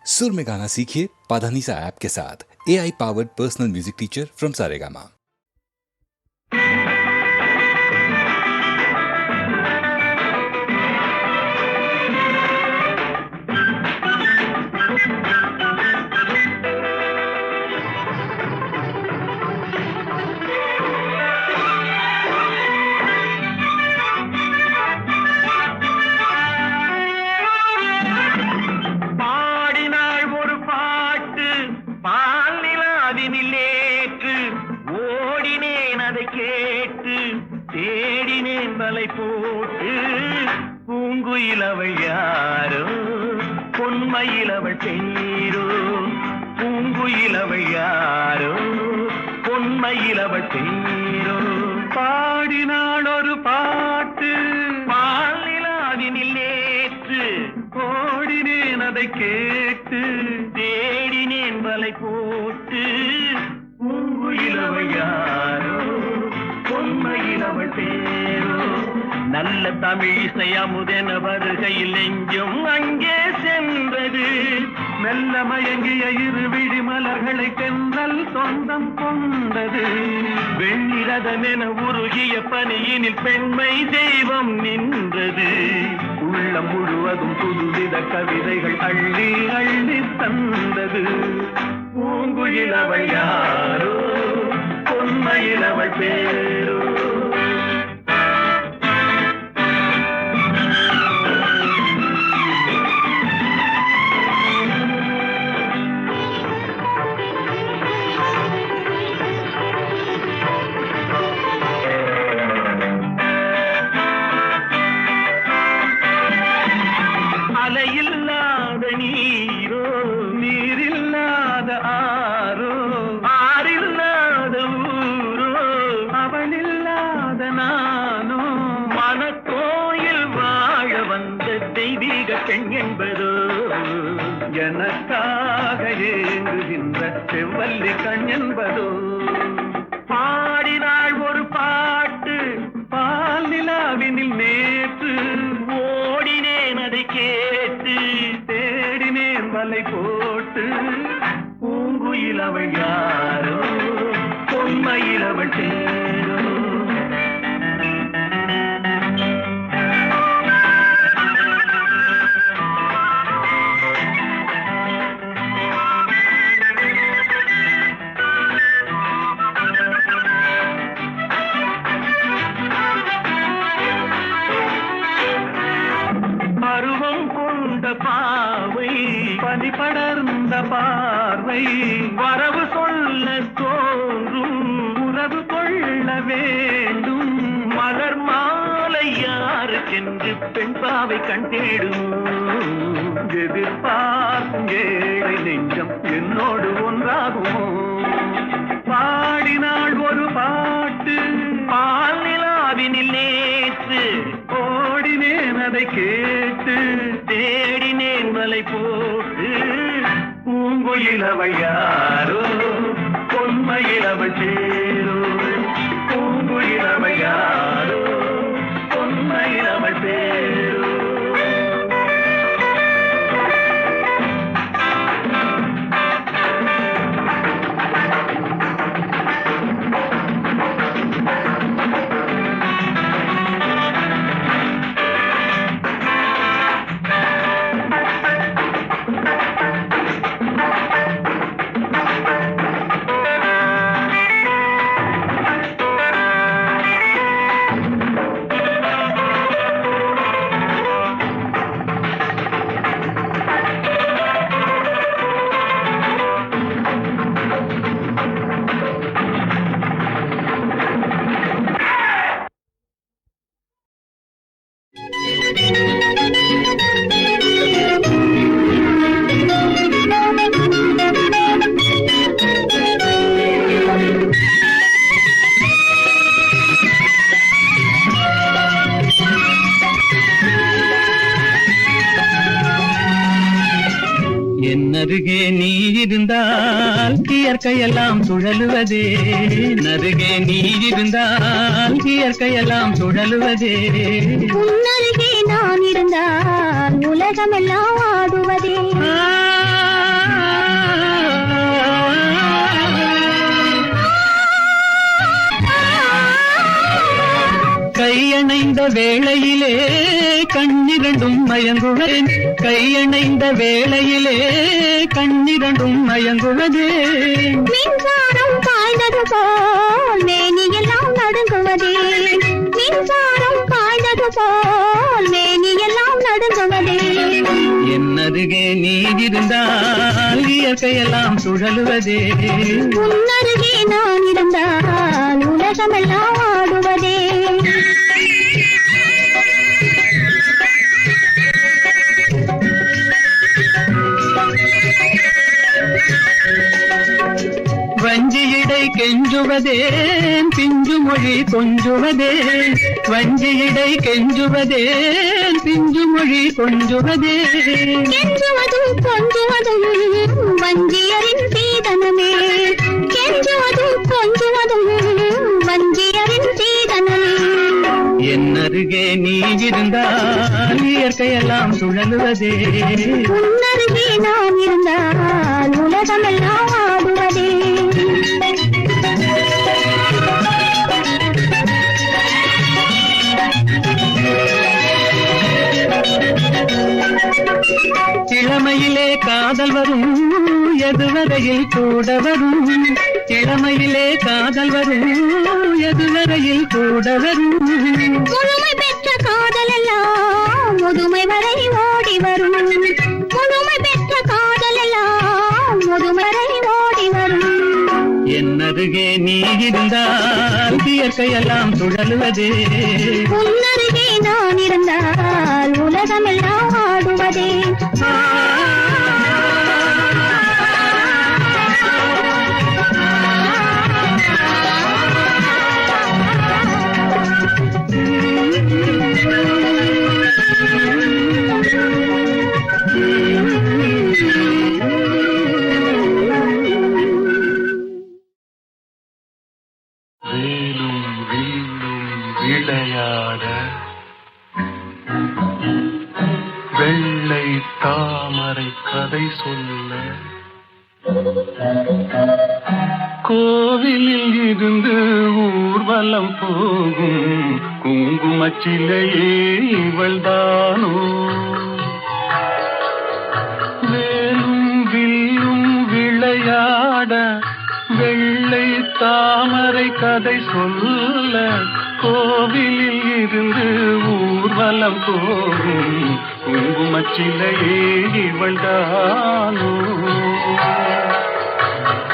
सुर में गाना सीखिए पाधानीसा ऐप के साथ। AI powered personal music teacher from Saregama. தேடினேன் வலை போட்டு பூங்குயிலவள் யாரோ பொன்மயிலவள் பேரோ பூங்குயிலவள் யாரோ பொன்மயிலவள் பேரோ பாடினாள் ஒரு பாட்டு பாலிலாவினில் நேற்று ஓடினேன் அதை கேட்டு தேடினேன் வலை போட்டு பூங்குயிலவள் யாரோ பொன்மயிலவள் பேரோ நல்ல தமிழிசை அமுதென வருகையில் நெஞ்சும் அங்கே சென்றது மெல்ல மயங்கிய இரு விழி மலர்களை தென்றல் சொந்தம் கொண்டது வெண்ணிரதமென உருகிய பனியினில் பெண்மை தெய்வம் நின்றது உள்ளம் முழுவதும் புதுவித கவிதைகள் அள்ளி அள்ளி தந்தது பூங்குயிலவள் யாரோ பொன்மயிலவள் பேரோ அலையில்லாத நீரோ நீரில்லாத ஆரோ ஆறில்லாத ஊரோ அவளில்லாத நானோ மனக்கோயில் வாழ வந்த தெய்வீக பெண் என்பதோ எனக்காக ஏங்குகின்ற செவ்வல்லி கண் என்பதோ பாடினாள் ஒரு பாட்டு பால் நிலாவினில் நேற்று ஓடினேன் அதை கேட்டு தேடினேன் வலை போட்டு பூங்குயிலவள் யாரோ பொன்மயிலவள் பேரோ பருவம் கொண்ட பாவை பனி படர்ந்த பார்வை வரவு சொல்ல தோன்றும் உறவு கொள்ள வேண்டும் மலர் மாலை யாருக்கென்று பெண் பாவை கண் தேடும் எதிர்பார்க்கும் ஏழை நெஞ்சம் என்னோடு ஒன்றாகுமோ பாடினாள் ஒரு பாட்டு பால் நிலாவினில் நேற்று ஓடினேன் அதை கேட்டு தேடினேன் வலை போட்டு பூங்குயிலவள் யாரோ பொன்மயிலவள் பேரோ பூங்குயிலவள் யாரோ பொன்மயிலவள் பேரோ நருகே நீ இருந்தால் இயற்கையெல்லாம் சுழலுவதே, நருகே நீ இருந்தால் இயற்கையெல்லாம் சுழலுவதே. உன்னருகே நான் இருந்தால் உலகமெல்லாம் ஆடுவதே. கையணைந்த வேளையிலே கண்ணிரண்டும் மயங்குவேன், கையணைந்த வேளையிலே கண்ணிரண்டும் மயங்குவதே. மின்சாரம் பாய்ந்தது போல் மேனியெல்லாம் நடுங்குவதே, மின்சாரம் பாய்ந்தது போல் மேனியெல்லாம் நடுங்குவதே. என்னருகே நீ இருந்தால் இயற்கையெல்லாம் சுழலுவதே, உன்னருகே நான் இருந்தால் உலகமெல்லாம் ஆடுவதே. வஞ்சியிடை கெஞ்சுவதேன் பிஞ்சு மொழி கொஞ்சுவதேன், வஞ்சியிடை கெஞ்சுவதேன் பிஞ்சு மொழி கொஞ்சுவதே. கெஞ்சுவதும் கொஞ்சுவதும் வஞ்சியரின் சீதனமே, கெஞ்சுவதும் கொஞ்சுவதும் வஞ்சியரின் சீதனமே. என்னருகே நீ இருந்தால் இயற்கையெல்லாம் சுழலுவதே, உன்னருகே நான் இருந்தால் உலகமெல்லாம் ஆடுவதே. இளமையிலே காதல் வரும் எதுவரையில் கூட வரும், இளமையிலே காதல் வரும் எதுவரையில் கூட வரும். முழுமை பெற்ற காதல் எல்லாம் முதுமை வரை ஓடி வரும், முழுமை பெற்ற காதல் எல்லாம் முதுமை வரை ஓடி வரும். என்னருகே நீ இருந்தால் இயற்கையெல்லாம் சுழலுவதே, உன்னருகே நான் இருந்தால் உலகமெல்லாம் ஆடுவதே. விளையாட வெள்ளை தாமரை கதை சொல்ல கோவிலில் இருந்து ஊர்வலம் போகும் குங்குமச்சிலையே இவள்தானோ. வேலும் வில்லும் விளையாட வெள்ளை தாமரை கதை சொல்ல கோவிலில் இருந்து ஊர்வலம் போகும் குங்குமச்சிலையே இவள்தானோ.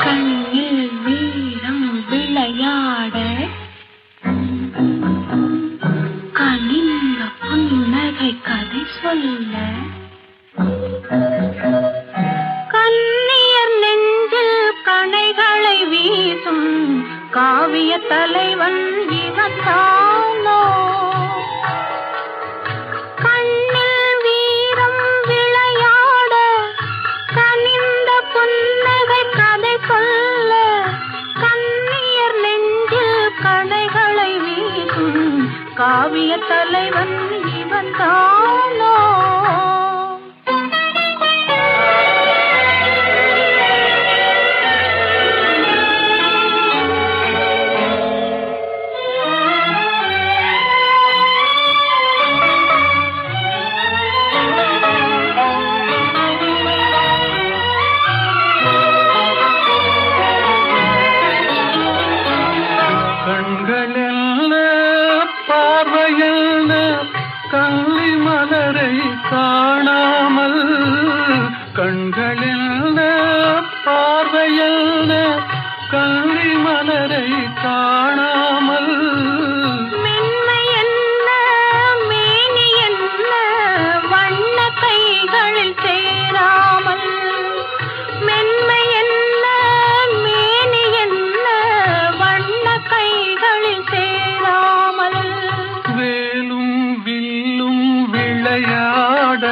கண்ணில் வீரம் விளையாட கனிந்த புன்னகை கதை சொல்ல கண்ணியர் நெஞ்சில் கணைகளை வீசும் காவிய தலைவன் இவன் தானோ. கண்ணில் வீரம் விளையாட கனிந்த புன்னகை கதை சொல்ல கண்ணியர் நெஞ்சில் கணைகளை வீசும் காவிய தலைவன் இவன் தானோ. கண்களெல்ல பார்வையல்ல கள்ளி மலரை காணாமல், கண்களெல்ல பார்வையல்ல கள்ளி மலரை காணாமல். மென்மை என்ன மேனி என்ன வண்ண கைகளில் சேராமல், மென்மை என்ன மேனி என்ன வண்ண கைகளில் சேராமல். வேலும் வில்லும் விளையாட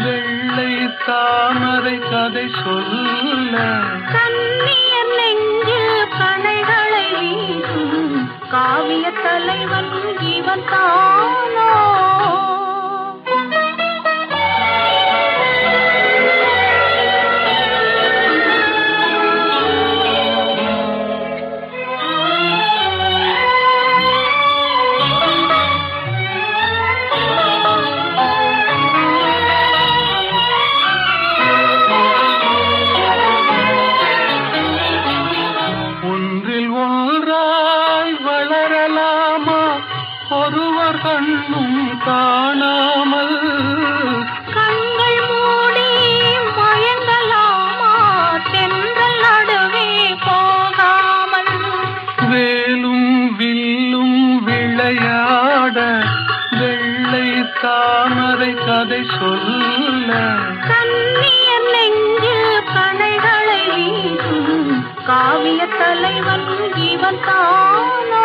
வெள்ளை தாமரை கதை சொல்ல கண்ணியர் நெஞ்சில் கணைகளை வீசும் காவிய தலைவன் இவன் தானோ. சொல்லத்தானோ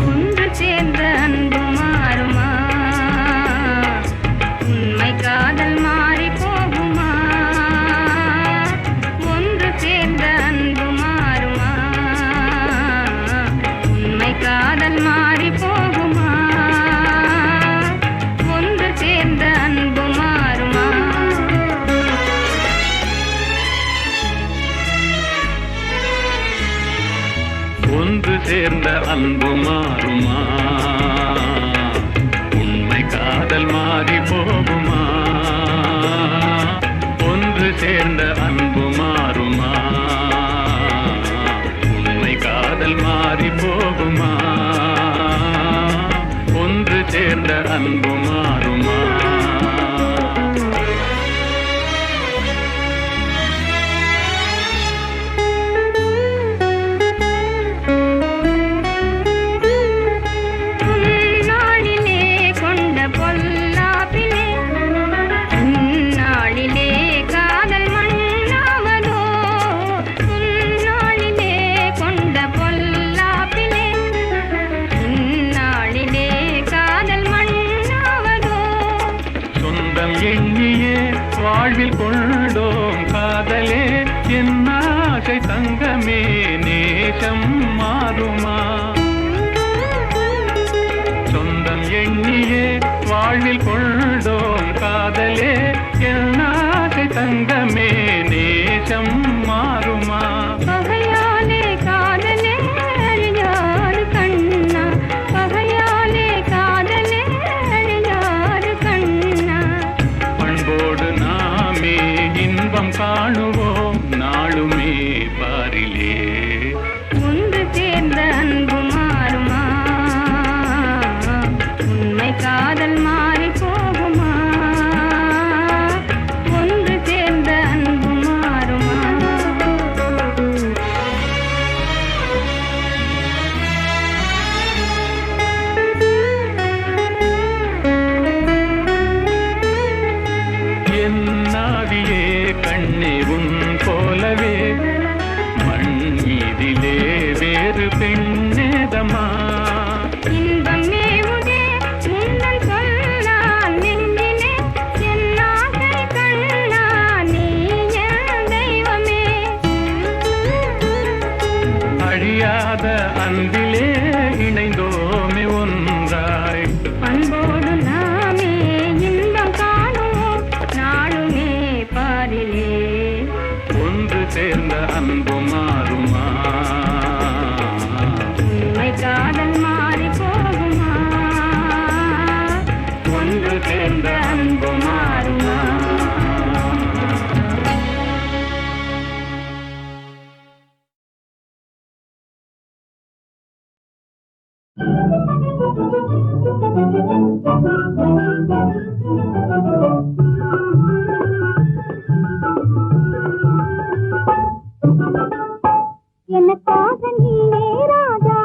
ஒன்று சேர்ந்த அன்பு மாறுமா உண்மை காதல் மாறி போகுமா ஒன்று சேர்ந்த அன்பு மாறுமா உண்மை காதல் மாறி போகுமா ஒன்று சேர்ந்த அன்பு மாறுமா ஒன்று சேர்ந்த அன்பு மாறுமா உண்மை காதல் மாறி போகுமா ஒன்று சேர்ந்த அன்பு மாறுமா உண்மை காதல் மாறி போகுமா ஒன்று சேர்ந்த அன்பு மாறுமா நாளிலே கொண்ட பொல்லாப்பிலே நாளிலே காதல் மண்ணாவதோ நாளிலே கொண்ட பொல்லாப்பிலே நாளிலே காதல் மண்ணாவதோ சொந்தம் எண்ணியே வாழ்வில் கொண்டோம் காதலே என் ஆசை தங்கமே நேசம் மாறுமா சொந்தம் எண்ணியே வாழ்வில் கொண்டோம் காதலே என் ஆசை தங்கமே நேசம் மாறுமா பகையாலே காதலே அழியாறு கண்ணா பகையாலே காதலே அழியாறு கண்ணா பண்போடு நாமே இன்பம் காணுவோம் நாளுமே பாரிலே ஒன்று சேர்ந்த அன்பு மாறுமா உண்மை காதல் மாறி போகுமா ஒன்று சேர்ந்த அன்பு மாறுமா என் நாவியே கண்ணே உன் போலவே மண் மீதிலே வேறு பெண்ணேதமா இன்பம் மேவுதே உந்தன் சொல்லால் நெஞ்சிலே என் ஆசை கண்ணா நீ என் தெய்வமே அழியாத அன்பிலே இணைந்தோமே ஒன்றாய் அன்போடு நாமே இன்பம் காணுவோம் நாளுமே பாரிலே ஒன்று சேர்ந்த அன்பு மாறுமா உண்மை காதல் மாறி போகுமா ஒன்று சேர்ந்த அன்பு மாறுமா எனக்காக நீயே ராஜா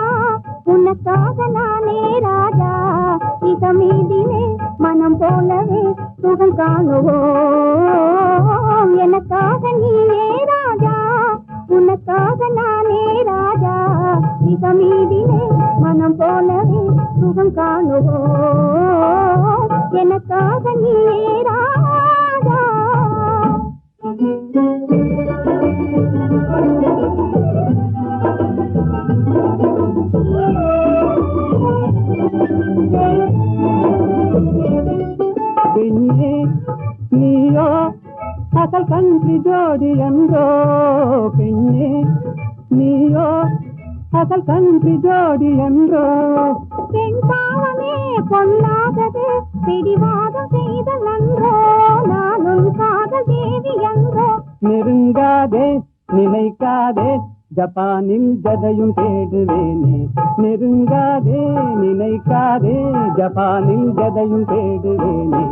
உனக்காக நானே ராஜா இதமீதிலே மனம் போலவே சுகம் காணுவோம் எனக்காக நீயே ராஜா உனக்காக நானே ராஜா இதமீதிலே மனம் போலவே சுகம் காணுவோம் எனக்காக நீயே ராஜா பெண்ணே நீயோ அசல் கன்றி ஜோடி என்றோ பெண்ணே நீயோ அசல் கன்றி ஜோடி என்றோ பெண் பாவமே பொல்லாதது பிடிவாதம் செய்தல் அன்றோ நானும் காதல் தேவி என்றோ நெருங்காதே நினைக்காதே ஜப்பானில் ஜதையும் தேடுவேனே நெருங்காதே நினைக்காதே ஜப்பானில் ஜதையும் தேடுவேனே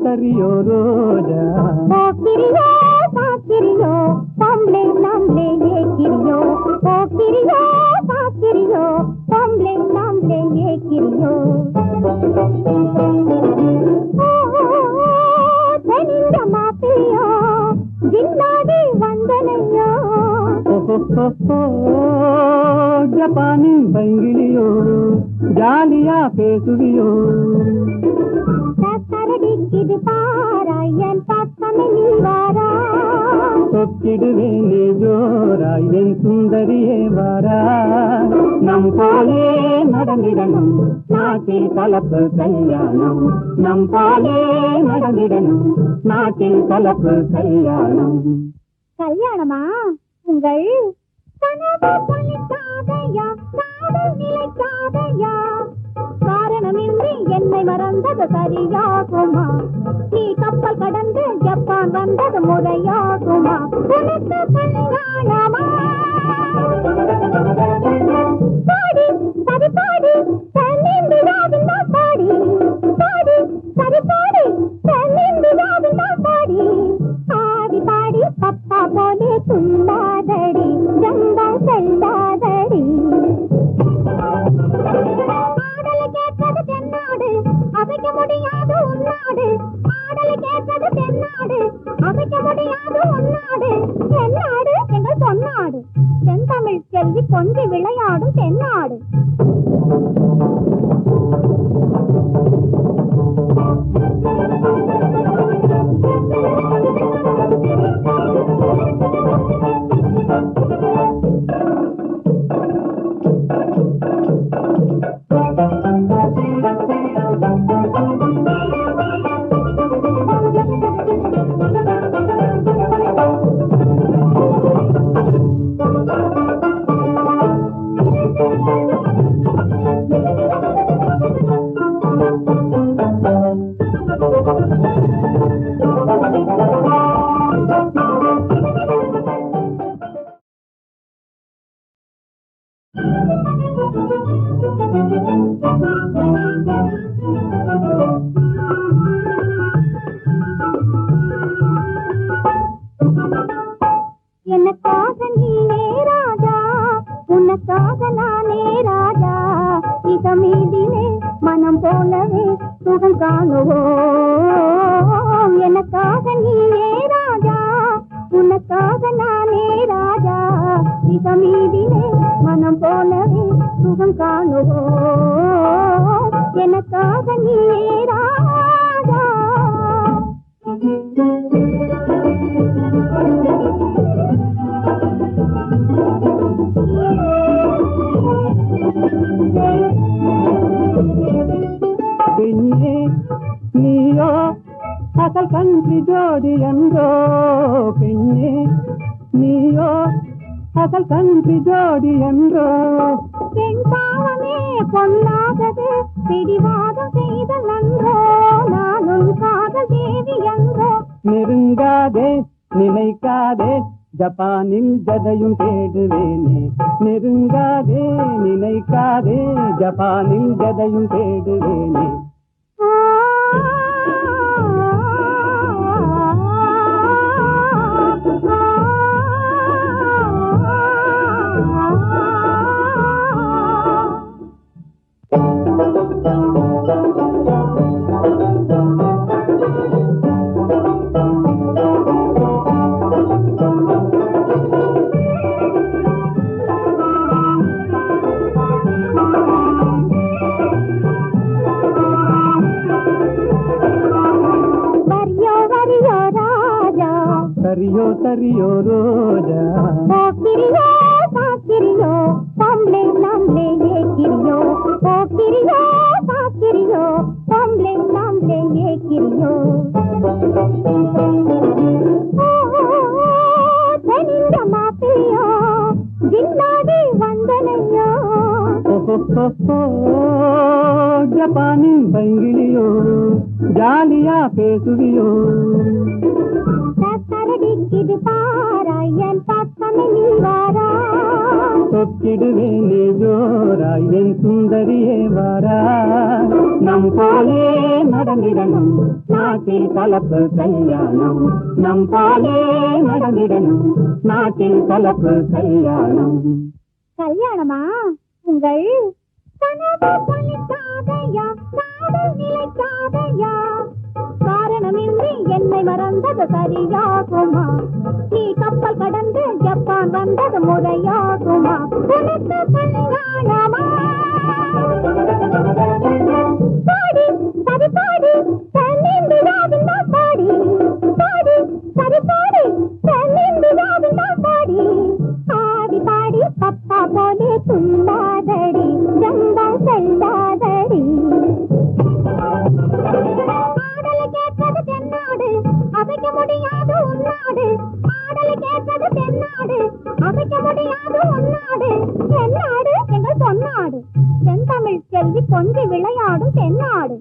சரியோ ரோஜா போக்கிரியோ பாக்கிரியோ பொம்பளை நம்மளே ஏக்கிரியோ போக்கிரியோ பாக்கிரியோ பொம்பளை நம்மளே ஏக்கிரியோ தெனிந்த மாப்பிளையோ ஜின்னாடி வந்தனையோ ஜப்பானின் பைங்கிலியோ ஜாலியா பேசுவியோ கரடிக்குது பாராயன் பக்கமே நீ வாரா தொக்கிடுவேனே ஜோரா என் சுந்தரியே வாரா நம் போலே நடந்திடணும் நாட்டில் கலப்பு கல்யாணம் நம் போலே நடந்திடணும் நாட்டில் கலப்பு கல்யாணம் கல்யாணமா உங்கள் கனவு பலிக்காதையா காதல் நிலைக்காதையா காரணமின்றி என்னை மறந்தது சரியாகுமா நீ கப்பல் கடந்து ஜப்பான் வந்தது முறையாகுமா உனக்கு கல்யாணமா பாடி சரி பாடி தென்னிந்தியாவின் பாடி பாடி சரி பாடி தென்னிந்தியாவின் பாடி ஆடி பாடி பப்பா போலே துள்ளாதடி ஜம்பா செல்லாதடி ஆடலை கேட்பது தென்னாடு அசைக்க முடியாது உன்னாடு ஆடலை கேட்பது தென்னாடு அசைக்க முடியாது உன்னாடு தென்னாடு எங்கள் பொன்னாடு செந்தமிழ் செல்வி கொஞ்சி விளையாடும் தென்னாடு எனக்காக நீனே ராஜா உனக்காக நானே ராஜா இதமீதிலே மனம் போலவே சுகம் காணுவோம் எனக்காக நீனே ராஜா உனக்காக நானே ராஜா இதமீதிலே மனம் போலவே சுகம் காணுவோம் எனக்காக நீனே ராஜா பெண்ணே நீயோ அசல் கன்றி ஜோடி என்றோ பெண்ணே நீயோ அசல் கன்றி ஜோடி என்றோ பெண் பாவமே பொல்லாதது பிடிவாதம் செய்த நன்றோ நானும் காதல் தேவி என்றோ நெருங்காதே நினைக்காதே ஜப்பானில் ஜதையும் தேடுவேனே நெருங்காதே நினைக்காதே ஜப்பானில் ஜதையும் தேடுவேனே சரியோ சரியோ ரோஜா போக்கிரியோ பாக்கிரியோ பொம்பளை நம்மளே ஏக்கிரியோ போக்கிரியோ பாக்கிரியோ பொம்பளை நம்மளே ஏக்கிரியோ தெனிந்த மாப்பிளையோ ஜின்னாடி வந்தனையோ ஜப்பானின் பைங்கிலியோ ஜாலியா பேசுவியோ கரடிக்குது பாராயன் பக்கமே நீ வாரா சொக்கிடுவேனே ஜோராய் என் சுந்தரியே வாரா நம் போலே நடந்திடணும் நாட்டில் கலப்பு கல்யாணம் நம் போலே நடந்திடணும் நாட்டில் கலப்பு கல்யாணம் கல்யாணமா உங்கள் கனவு பலிக்காதையா காதல் நிலைக்காதையா காரணமின்றி என்னை மறந்தது சரியாகுமா நீ கப்பல் கடந்து ஜப்பான் வந்தது முறையாகுமா உனக்கு கல்யாணமா பாடி சரி பாடி தன்னின் விழாவில் நான் பாடி பாடி சரி பாடி தன்னின் விழாவில் நான் பாடி ஆடி பாடி பப்பா போலே துள்ளாதடி ஜம்பா செல்லாதடி ஆடலை கேட்பது தென்னாடு அசைக்க முடியாது உன்னாடு ஆடலை கேட்பது தென்னாடு அசைக்க முடியாது உன்னாடு தென்னாடு எங்கள் பொன்னாடு செந்தமிழ் செல்வி கொஞ்சி விளையாடும் தென்னாடு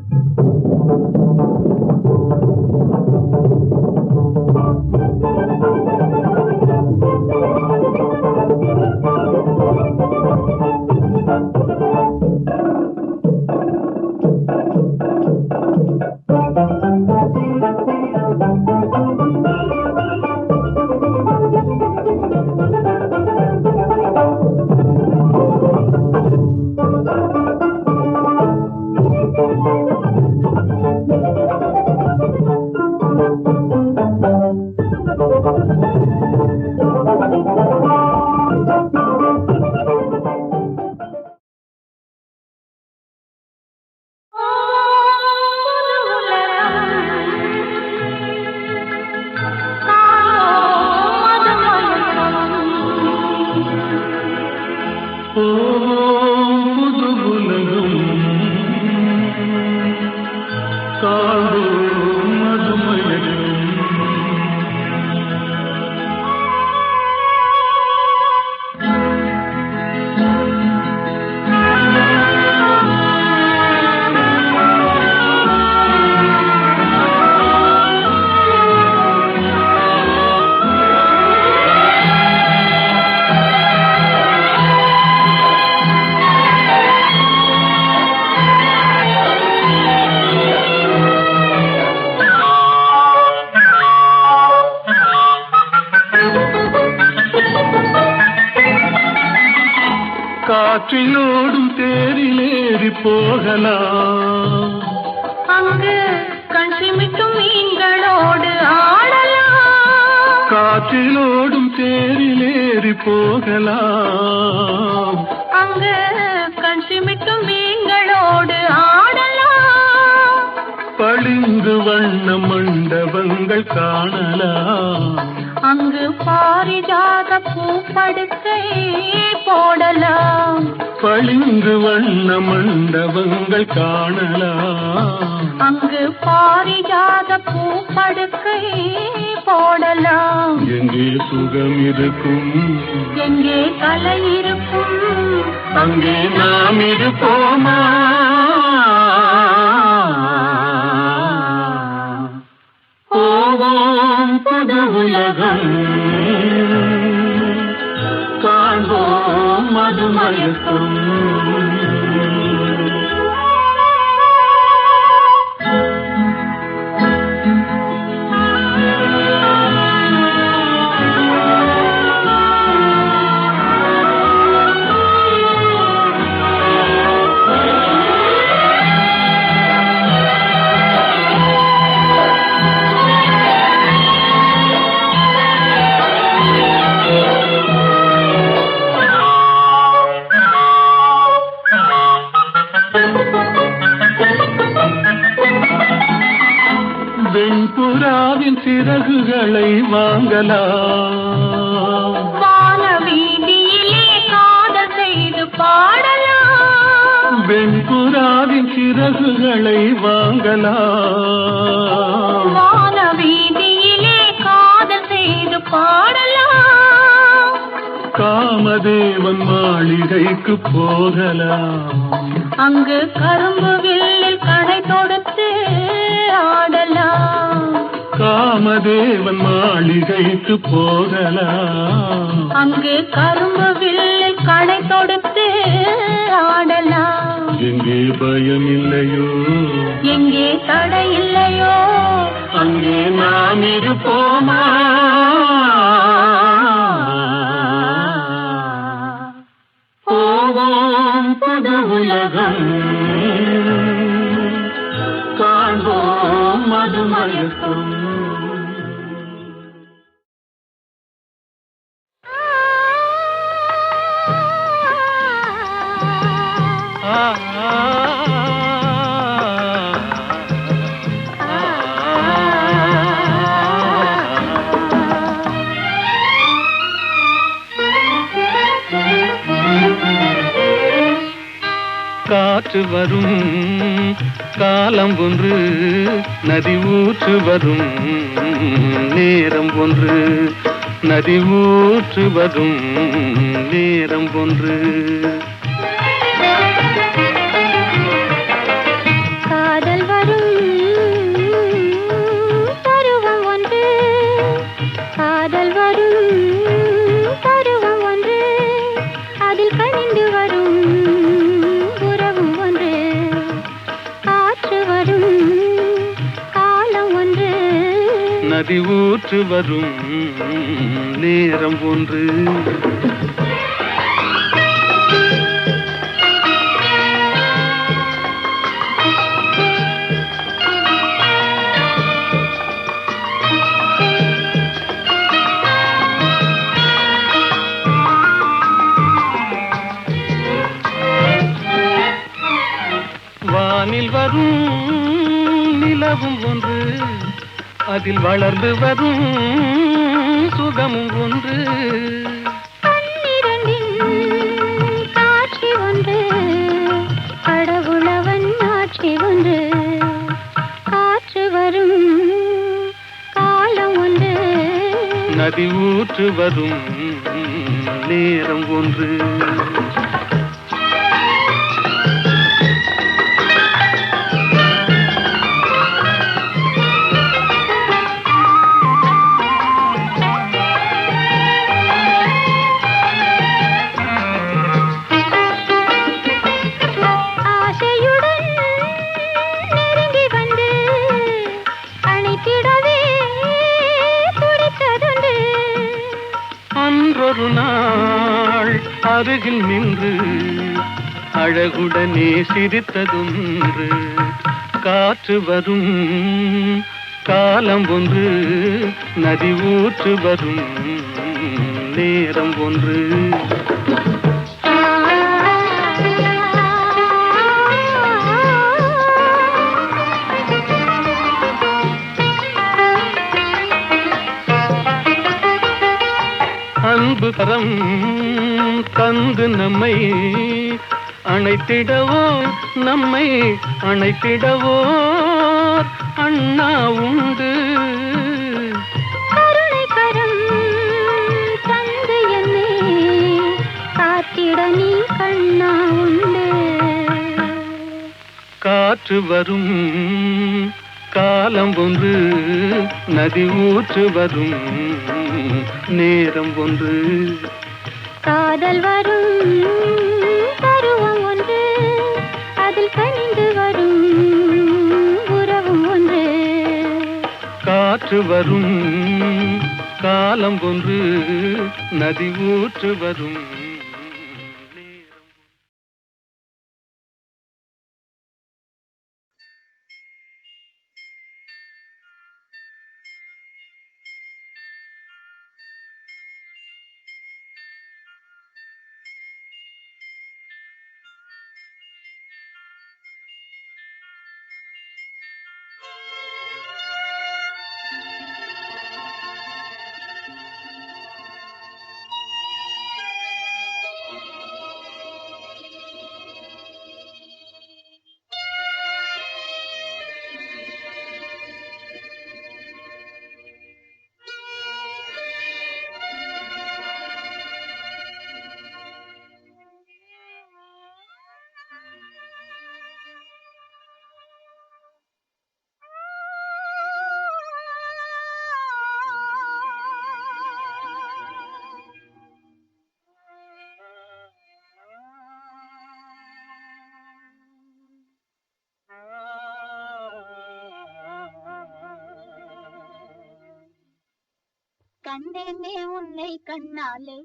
காற்றிலோடும் தேரிலேறி போகலாம் அங்கு கண் சிமிட்டும் மீன்களோடு ஆடலாம் காற்றிலோடும் தேரிலேறி போகலாம் அங்கு கண் சிமிட்டும் மீன்களோடு ஆடலாம் பளிங்கு வண்ண மண்டபங்கள் காணலாம் அங்கு பாரிஜாத பூப்படுக்கை போடலாம் பளிங்கு வண்ண மண்டபங்கள் காணலாம் அங்கு பாரிஜாத பூப்படுக்கை போடலாம் எங்கே சுகம் இருக்கும் எங்கே கலை இருக்கும் அங்கே நாம் இருப்போமா போவோம் புது உலகம் காண்போம் மதுமயக்கம் வெண்புறாவின் சிறகுகளை வாங்கலாம் வான வீதியிலே காதல் செய்து பாடலாம் வெண்புறாவின் சிறகுகளை வாங்கலாம் வான வீதியிலே காதல் செய்து பாடலாம் காமதேவன் மாளிகைக்கு போகலாம் அங்கு கரும்பு வில்லில் கடை தொடுத்து ஆடலாம் காமதேவன் மாளிகைக்கு போகலாம் அங்கு கரும்பு வில்லில் களை தொடுத்து ஆடலாம். எங்கே பயம் இல்லையோ, எங்கே தடை இல்லையோ, அங்கே நாம் இருப்போமா. போவோம் புது உலகம், காண்போம் மது மயக்கம். காற்று வரும் காலம் ஒன்று, நதி ஊற்று வரும் நேரம் ஒன்று, நதி ஊற்று வரும் நேரம் ஒன்று. காதல் வரும் பருவம் ஒன்று, காதல் வரும் பருவம் ஒன்று, அதில் கனிந்து வரும் உறவும் ஒன்று. காற்று வரும் காலம் ஒன்று, நதி ஊற்று வரும் நேரம் ஒன்று. வானில் வரும் நிலவும் ஒன்று, அதில் வளர்ந்து வரும் சுகமும் ஒன்று. பன்னிரண்டின் காட்சி ஒன்று, கடவுளவன் ஆட்சி ஒன்று. காற்று வரும் காலம் ஒன்று, நதி ஊற்று வரும் நேரம் ஒன்று. ஆசையுடன் நெருங்கி வந்து அணைத்திடவே துடித்ததுண்டு. அன்றொரு நாள் அருகில் நின்று அழகுடனே சிரித்ததொன்று. காற்று வரும் காலம் ஒன்று, நதி ஊற்று வரும் நேரம் ஒன்று. அன்பு கரம் தந்து நம்மை அணைத்திடவோ, நம்மை அணைத்திடவோ அண்ணா உண்டு. கருணை கரம் தந்து என்னை காத்திட நீ கண்ணா உண்டு. காற்று வரும் காலம் ஒன்று, நதி ஊற்று வரும் நேரம் ஒன்று. காதல் வரும் பருவம் ஒன்று, அதில் கனிந்து வரும் உறவும் ஒன்று. காற்று வரும் காலம் ஒன்று, நதி ஊற்று வரும் நேரம். கண்டேனே உன்னை கண்ணாலே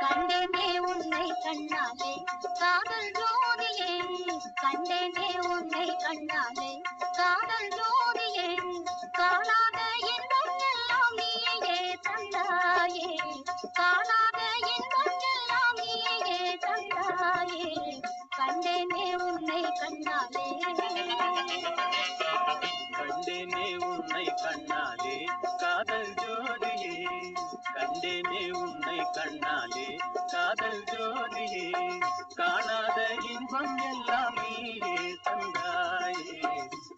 கண்டேனே உன்னை கண்ணாலே காதல் ஜோதியே கண்டேனே உன்னை கண்ணாலே காதல் ஜோதியே காணாத இன்பம் எல்லாம் நீயே தந்தாயே காணாத இன்பம் எல்லாம் நீயே தந்தாயே கண்டேனே உன்னை கண்ணாலே கண்டேனே உன்னை கண்ணாலே காதல் ஜோதியே கண்டேனே உன்னை கண்ணாலே காதல் ஜோதியே காணாத இன்பம் எல்லாம் நீயே தந்தாயே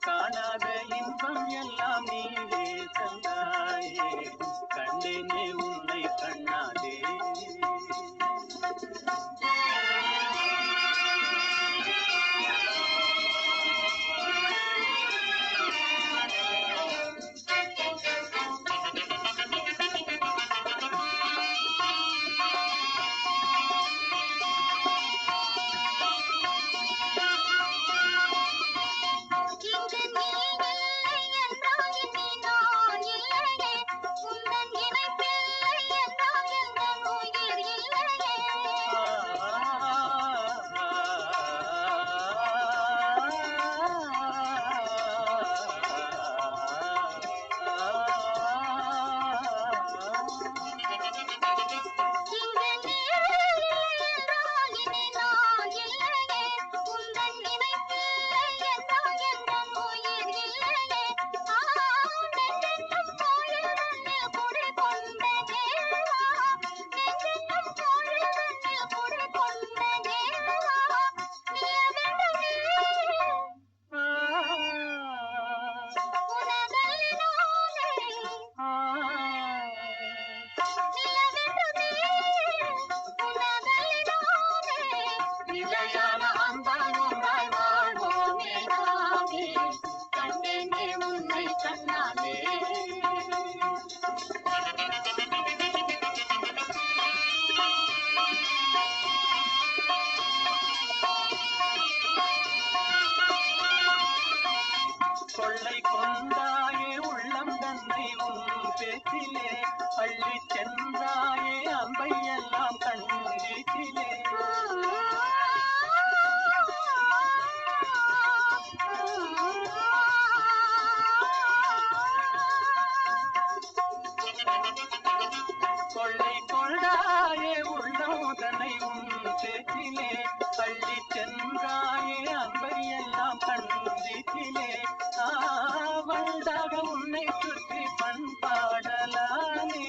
காணாத இன்பம் எல்லாம் நீயே தந்தாயே கண்டேனே உன்னை கண்ணாலே கொள்ளை கொண்டாயே உள்ளம் தன்னை உன் பேச்சிலே பள்ளி சென்றாயே அம்பை எல்லாம் கண்ணீச்சிலே கொள்ளை கொண்டாயே உள்ளம் தன்னை உன் பேச்சிலே பள்ளி சென்றாயே அம்பை எல்லாம் கண்ணீச்சிலே வண்டாக உன்னை சுற்றி பண்பாடலானே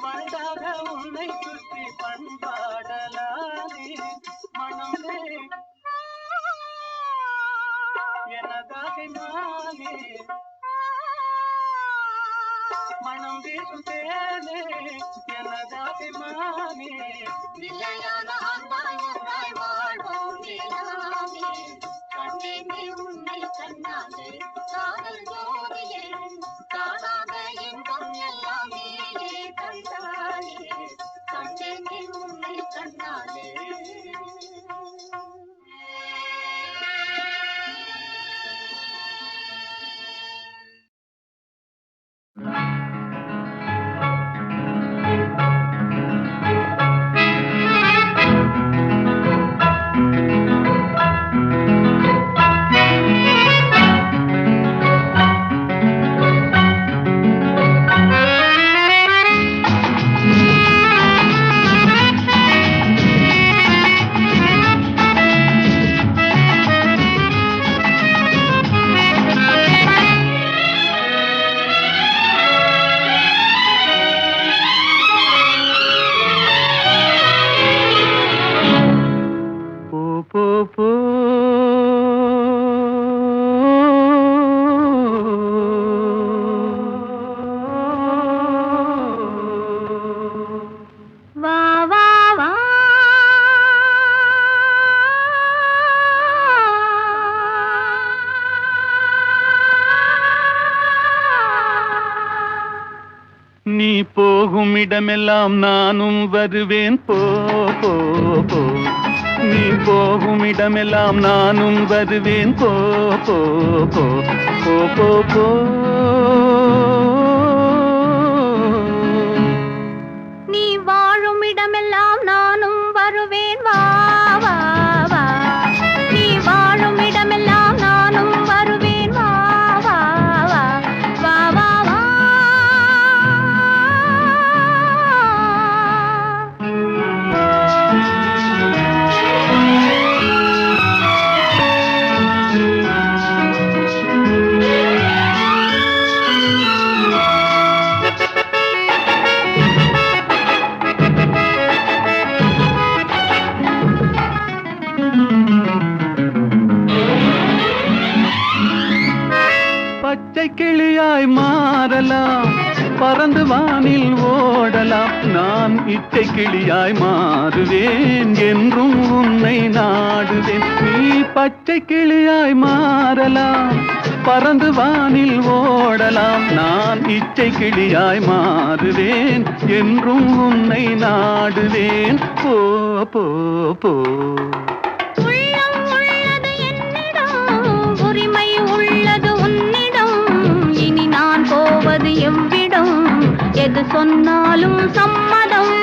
வண்டாக உன்னை சுற்றி பண்பாடலானே மனமே எனதாக நானே மனம் வீசும் தேனே எனதாக மானே நிலையான அன்பாய் வாழ்வோம் நீலாமே கண்டேனே உன்னை கண்ணாலே காதல் ஜோதியே காணாத இன்பம் எல்லாம் நீயே தந்தாயே கண்டேனே உன்னை கண்ணாலே நீ போகும் இடமெல்லாம் நானும் வருவேன் போ போ போ நீ போகும் இடமெல்லாம் நானும் வருவேன் போ போ போ போ போ போ பாடலாம், பறந்து வானில் ஓடலாம். நான் இச்சை கிளியாய் மாறுவேன், என்றும் உன்னை நாடுவேன். நீ பச்சை கிளியாய் மாறலாம், பறந்து வானில் ஓடலாம். நான் இச்சை கிளியாய் மாறுவேன், என்றும் உன்னை நாடுவேன். போ போ போ. உள்ளம் உள்ளது என்னிடம், உரிமை உள்ளது உன்னிடம். இனி நான் போவது எவ்விடம், எது சொன்னாலும் சம்மதம்.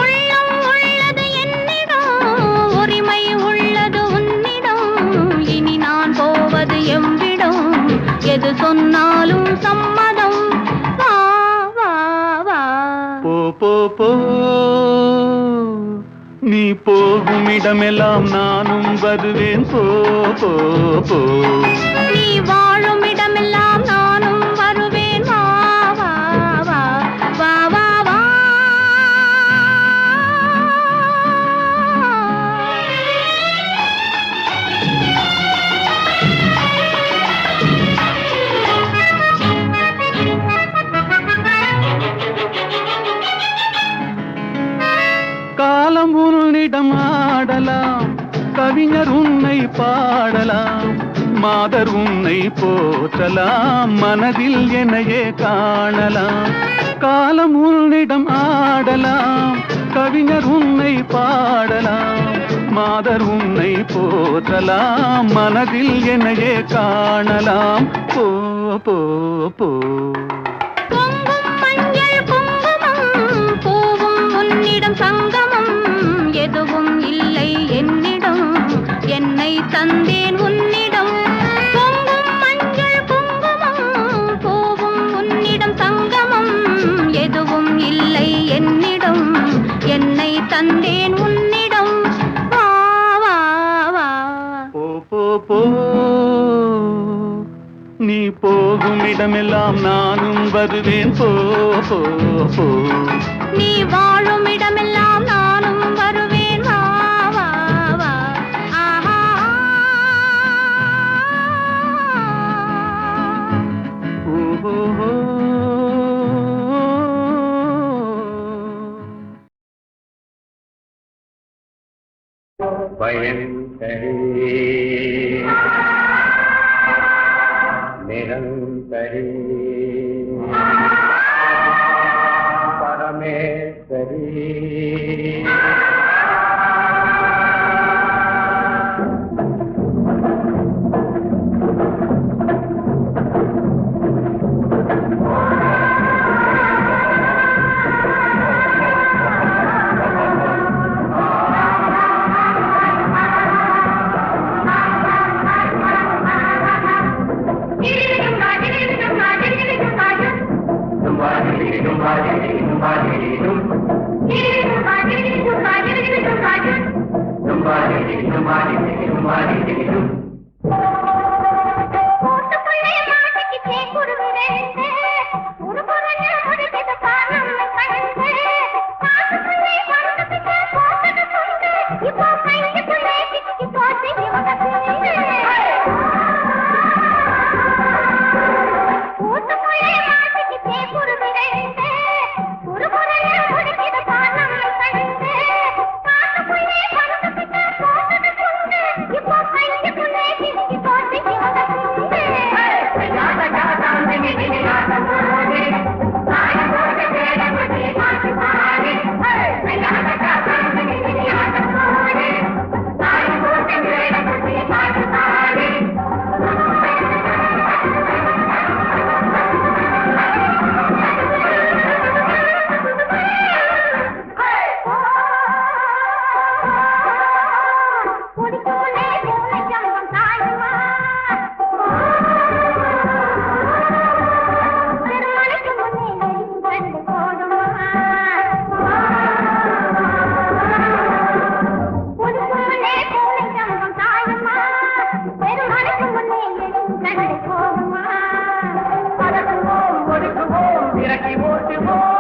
உள்ளம் உள்ளது என்னிடம், உரிமை உள்ளது உன்னிடம். இனி நான் போவது எவ்விடம், எது சொன்னாலும் சம்மதம். வா வா வா. போ போ போ. நீ போகும் இடமெல்லாம் நானும் வருவேன். போ போ போ. நீ வாழும் இடமெல்லாம் நானும் வருவேன். வா வா வா வா வா வா. காலம் உன்னிடம் ஆடலாம், கவிஞர் உன்னை பாடலாம், மாதர் உன்னை போற்றலாம், மனதில் என்னையே காணலாம். காலம் உன்னிடம் ஆடலாம், கவிஞர் உன்னை பாடலாம், மாதர் உன்னை போற்றலாம், மனதில் என்னையே காணலாம். போ போ போ. பொங்கும் மஞ்சள் குங்குமம், பூவும் உன்னிடம் சங்கமம். எதுவும் இல்லை என்னிடம், என்னை தந்தேன் உன்னிடம். பொங்கும் மஞ்சள் குங்குமம், பூவும் உன்னிடம் சங்கமம். எதுவும் இல்லை என்னிடம், என்னை தந்தேன் உன்னிடம். வா வா வா. போ போ போ. நீ போகும் இடமெல்லாம் நானும் வருவேன். போ போ போ. நீ வாழும் இடமெல்லாம் நானும் வருவேன். வா வா வா. ஆஹா. ஓஹோ. பயங்கரே நிரந்தரே பரமேஸ்வரி இறக்கி ஓட்டுவோம்